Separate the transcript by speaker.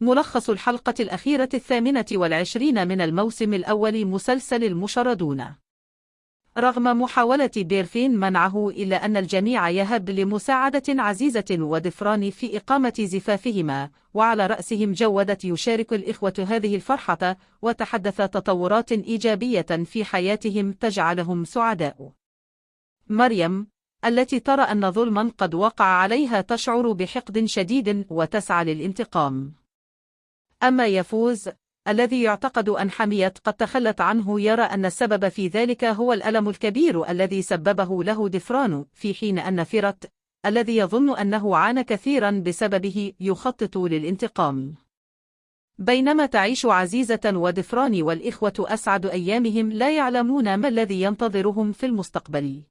Speaker 1: ملخص الحلقة الأخيرة 28 من الموسم الأول مسلسل المشردون. رغم محاولة ديرفين منعه إلا أن الجميع يهب لمساعدة عزيزة ودفران في إقامة زفافهما، وعلى رأسهم جودة يشارك الإخوة هذه الفرحة وتحدث تطورات إيجابية في حياتهم تجعلهم سعداء. مريم التي ترى أن ظلما قد وقع عليها تشعر بحقد شديد وتسعى للانتقام. أما يفوز الذي يعتقد أن حمية قد تخلت عنه يرى أن السبب في ذلك هو الألم الكبير الذي سببه له دفران، في حين أن فيرت الذي يظن أنه عانى كثيرا بسببه يخطط للانتقام. بينما تعيش عزيزة ودفران والإخوة أسعد أيامهم لا يعلمون ما الذي ينتظرهم في المستقبل.